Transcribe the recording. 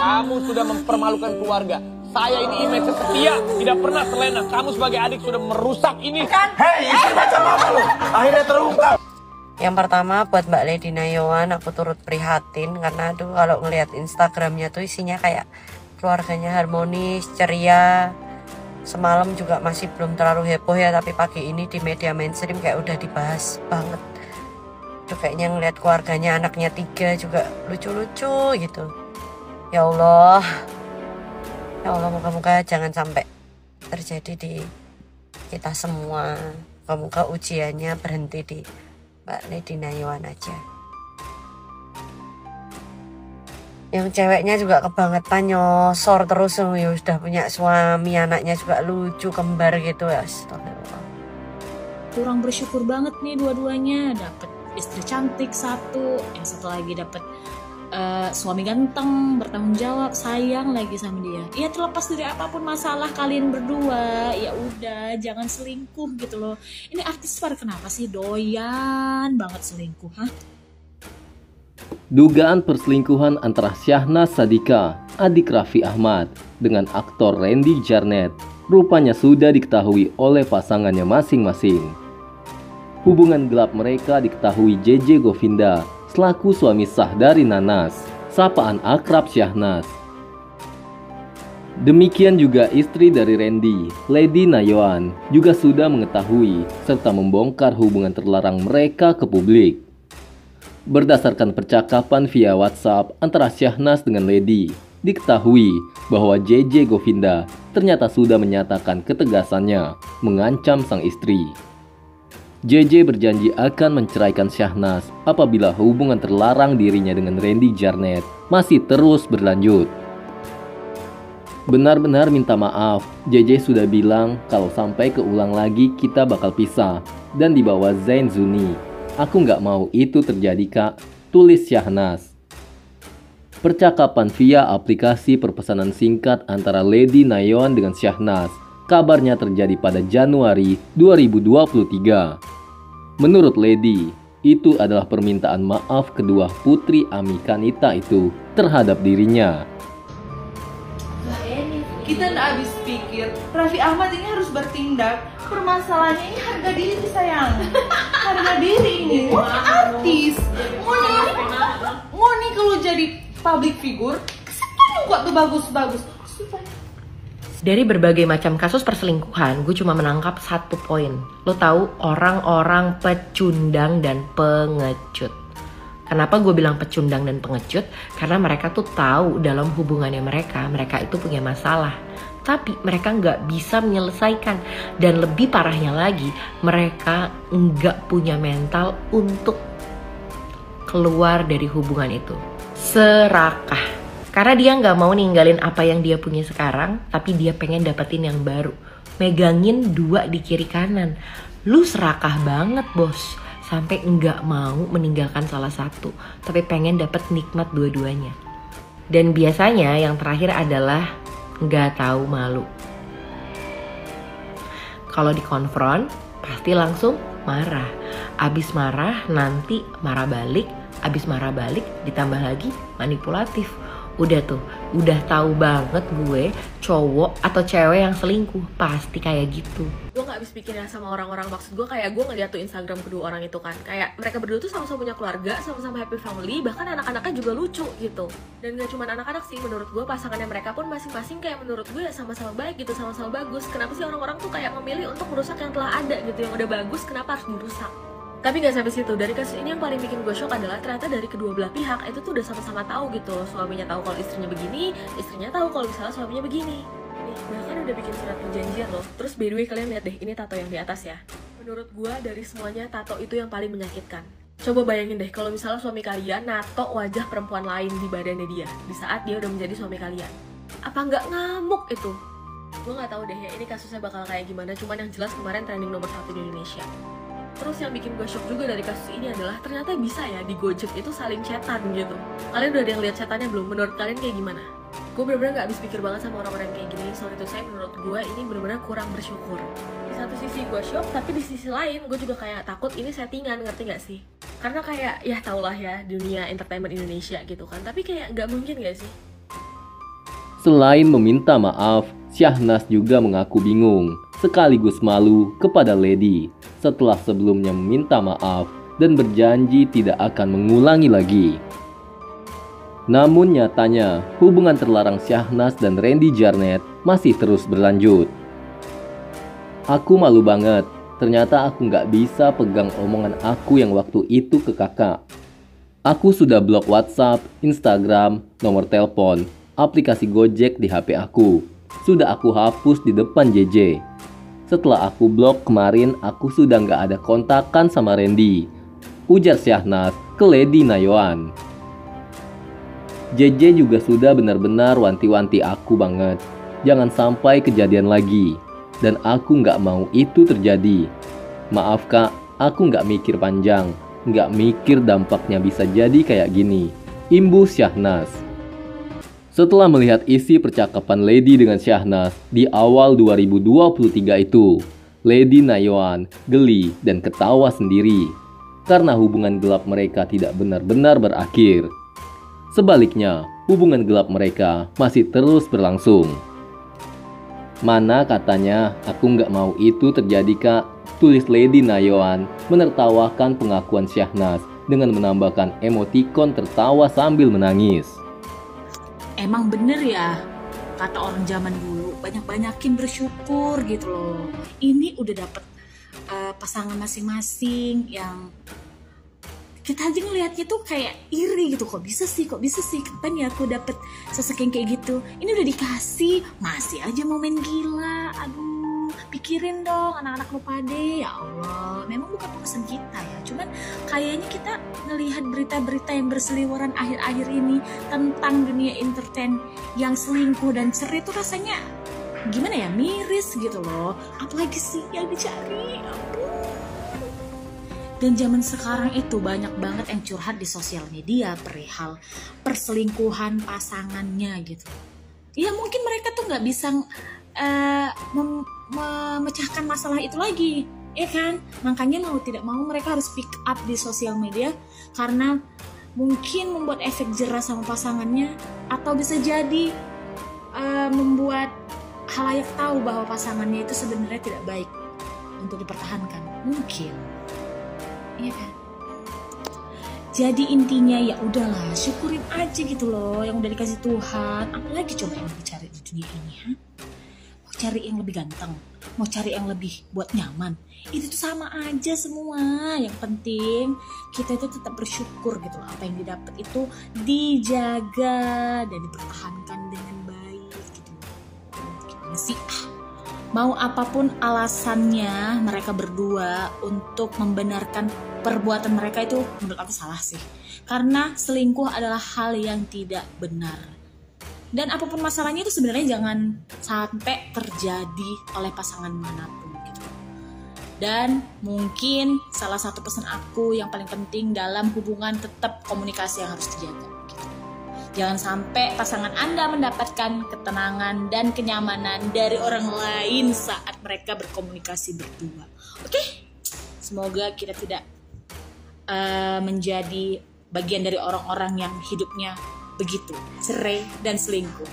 Kamu sudah mempermalukan keluarga. Saya ini image setia, tidak pernah terlena. Kamu sebagai adik sudah merusak ini. Hei, istri macam apa lu? Akhirnya terungkap. Yang pertama buat Mbak Lady Nayawan, aku turut prihatin karena aduh kalau ngelihat Instagramnya tuh isinya kayak keluarganya harmonis, ceria. Semalam juga masih belum terlalu heboh ya, tapi pagi ini di media mainstream kayak udah dibahas banget. Tuh kayaknya ngelihat keluarganya, anaknya 3 juga lucu-lucu gitu. Ya Allah, moga-moga jangan sampai terjadi di kita semua. Moga-moga ujiannya berhenti di Mbak Lady Nayawan aja. Yang ceweknya juga kebangetan nyosor terus, ya sudah punya suami, anaknya juga lucu, kembar gitu ya. Astagfirullah. Kurang bersyukur banget nih dua-duanya, dapet istri cantik satu, yang satu lagi dapet suami ganteng, bertanggung jawab, sayang lagi sama dia. Ya terlepas dari apapun masalah kalian berdua, ya udah jangan selingkuh gitu loh. Ini artis pada kenapa sih doyan banget selingkuh, hah? Dugaan perselingkuhan antara Syahnas Sadiqah, adik Raffi Ahmad, dengan aktor Randy Jarnet rupanya sudah diketahui oleh pasangannya masing-masing. Hubungan gelap mereka diketahui JJ Govinda selaku suami sah dari Nanas, sapaan akrab Syahnas. Demikian juga istri dari Randy, Lady Nayawan, juga sudah mengetahui serta membongkar hubungan terlarang mereka ke publik. Berdasarkan percakapan via WhatsApp antara Syahnas dengan Lady, diketahui bahwa JJ Govinda ternyata sudah menyatakan ketegasannya mengancam sang istri. JJ berjanji akan menceraikan Syahnas apabila hubungan terlarang dirinya dengan Randy Jarnet masih terus berlanjut. Benar-benar minta maaf, JJ sudah bilang kalau sampai keulang lagi kita bakal pisah dan dibawa Zain Zuni. Aku nggak mau itu terjadi kak, tulis Syahnas. Percakapan via aplikasi perpesanan singkat antara Lady Nayawan dengan Syahnas kabarnya terjadi pada Januari 2023. Menurut Lady, itu adalah permintaan maaf kedua putri Ami Kanita itu terhadap dirinya. Kita nggak habis pikir, Raffi Ahmad ini harus bertindak. Permasalahannya ini harga diri sayang. Harga diri ini. Ngoni artis. Ngoni kalau jadi public figure, kesempatan kok tuh bagus-bagus. Dari berbagai macam kasus perselingkuhan, gue cuma menangkap satu poin. Lo tahu orang-orang pecundang dan pengecut. Kenapa gue bilang pecundang dan pengecut? Karena mereka tuh tahu dalam hubungannya mereka itu punya masalah. Tapi mereka nggak bisa menyelesaikan. Dan lebih parahnya lagi, mereka nggak punya mental untuk keluar dari hubungan itu. Serakah. Karena dia nggak mau ninggalin apa yang dia punya sekarang, tapi dia pengen dapetin yang baru. Megangin 2 di kiri kanan. Lu serakah banget bos. Sampai nggak mau meninggalkan salah satu, tapi pengen dapet nikmat dua-duanya. Dan biasanya yang terakhir adalah nggak tahu malu. Kalau dikonfront, pasti langsung marah. Abis marah, nanti marah balik. Abis marah balik, ditambah lagi manipulatif. Udah tuh, udah tahu banget gue cowok atau cewek yang selingkuh pasti kayak gitu. Gue gak habis pikirnya sama orang-orang, maksud gue kayak gue ngeliat tuh Instagram kedua orang itu kan, kayak mereka berdua tuh sama-sama punya keluarga, sama-sama happy family, bahkan anak-anaknya juga lucu gitu. Dan gak cuma anak-anak sih, menurut gue pasangannya mereka pun masing-masing kayak menurut gue sama-sama baik gitu, sama-sama bagus. Kenapa sih orang-orang tuh kayak memilih untuk merusak yang telah ada gitu, yang udah bagus, kenapa harus dirusak? Tapi gak sampai situ, dari kasus ini yang paling bikin gue shock adalah ternyata dari kedua belah pihak itu tuh udah sama-sama tahu gitu. Suaminya tahu kalau istrinya begini, istrinya tahu kalau misalnya suaminya begini. Nih, bahkan udah bikin surat perjanjian loh. Terus by the way kalian lihat deh, ini tato yang di atas ya. Menurut gue dari semuanya tato itu yang paling menyakitkan. Coba bayangin deh kalau misalnya suami kalian nato wajah perempuan lain di badannya dia di saat dia udah menjadi suami kalian. Apa nggak ngamuk itu? Gue nggak tahu deh ya ini kasusnya bakal kayak gimana. Cuman yang jelas kemarin trending nomor 1 di Indonesia. Terus yang bikin gue shock juga dari kasus ini adalah ternyata bisa ya di Gojek itu saling chatan gitu. Kalian udah ada yang lihat chatannya belum? Menurut kalian kayak gimana? Gue bener-bener gak habis pikir banget sama orang-orang kayak gini. Sorry to say, menurut gue ini bener-bener kurang bersyukur. Di satu sisi gue shock, tapi di sisi lain gue juga kayak takut ini settingan, ngerti gak sih? Karena kayak ya tau lah ya dunia entertainment Indonesia gitu kan. Tapi kayak gak mungkin gak sih? Selain meminta maaf, Syahnas juga mengaku bingung sekaligus malu kepada Lady setelah sebelumnya meminta maaf dan berjanji tidak akan mengulangi lagi. Namun nyatanya, hubungan terlarang Syahnas dan Randy Jarnet masih terus berlanjut. Aku malu banget, ternyata aku nggak bisa pegang omongan aku yang waktu itu ke kakak. Aku sudah blok WhatsApp, Instagram, nomor telepon, aplikasi Gojek di HP aku. Sudah aku hapus di depan JJ. Setelah aku blok kemarin, aku sudah nggak ada kontakan sama Randy, ujar Syahnas ke Lady Nayoan. JJ juga sudah benar-benar wanti-wanti aku banget. Jangan sampai kejadian lagi. Dan aku nggak mau itu terjadi. Maaf kak, aku nggak mikir panjang. Nggak mikir dampaknya bisa jadi kayak gini. Imbu Syahnas. Setelah melihat isi percakapan Lady dengan Syahnas di awal 2023 itu, Lady Nayoan geli dan ketawa sendiri. Karena hubungan gelap mereka tidak benar-benar berakhir. Sebaliknya, hubungan gelap mereka masih terus berlangsung. Mana katanya, aku nggak mau itu terjadi kak, tulis Lady Nayoan menertawakan pengakuan Syahnas dengan menambahkan emotikon tertawa sambil menangis. Emang bener ya, kata orang zaman dulu, banyak-banyakin bersyukur gitu loh. Ini udah dapet pasangan masing-masing yang kita aja ngelihatnya tuh kayak iri gitu. Kok bisa sih kapan ya aku dapet sosok yang kayak gitu. Ini udah dikasih masih aja mau main gila. Aduh, pikirin dong anak-anak lu pade. Ya Allah, memang bukan urusan kita ya, cuman kayaknya kita ngelihat berita-berita yang berseliweran akhir-akhir ini tentang dunia entertain yang selingkuh dan cerai tuh rasanya gimana ya, miris gitu loh. Apalagi sih yang dicari. Aduh. Dan zaman sekarang itu banyak banget yang curhat di sosial media perihal perselingkuhan pasangannya gitu. Ya mungkin mereka tuh nggak bisa memecahkan masalah itu lagi, ya kan? Makanya mau tidak mau mereka harus pick up di sosial media karena mungkin membuat efek jerah sama pasangannya, atau bisa jadi membuat khalayak tahu bahwa pasangannya itu sebenarnya tidak baik untuk dipertahankan. Mungkin. Iya kan? Jadi intinya ya udahlah, syukurin aja gitu loh yang udah dikasih Tuhan. Apalagi coba yang dicari di dunia ini, ha? Mau cari yang lebih ganteng, mau cari yang lebih buat nyaman, itu tuh sama aja semua. Yang penting kita itu tetap bersyukur gitu loh. Apa yang didapat itu dijaga dan dipertahankan dengan baik gitu loh. Gimana sih? Mau apapun alasannya mereka berdua untuk membenarkan perbuatan mereka itu menurut aku salah sih. Karena selingkuh adalah hal yang tidak benar. Dan apapun masalahnya itu sebenarnya jangan sampai terjadi oleh pasangan manapun gitu. Dan mungkin salah satu pesan aku yang paling penting dalam hubungan, tetap komunikasi yang harus dijaga. Jangan sampai pasangan Anda mendapatkan ketenangan dan kenyamanan dari orang lain saat mereka berkomunikasi berdua. Oke? Semoga kita tidak menjadi bagian dari orang-orang yang hidupnya begitu, cerai dan selingkuh.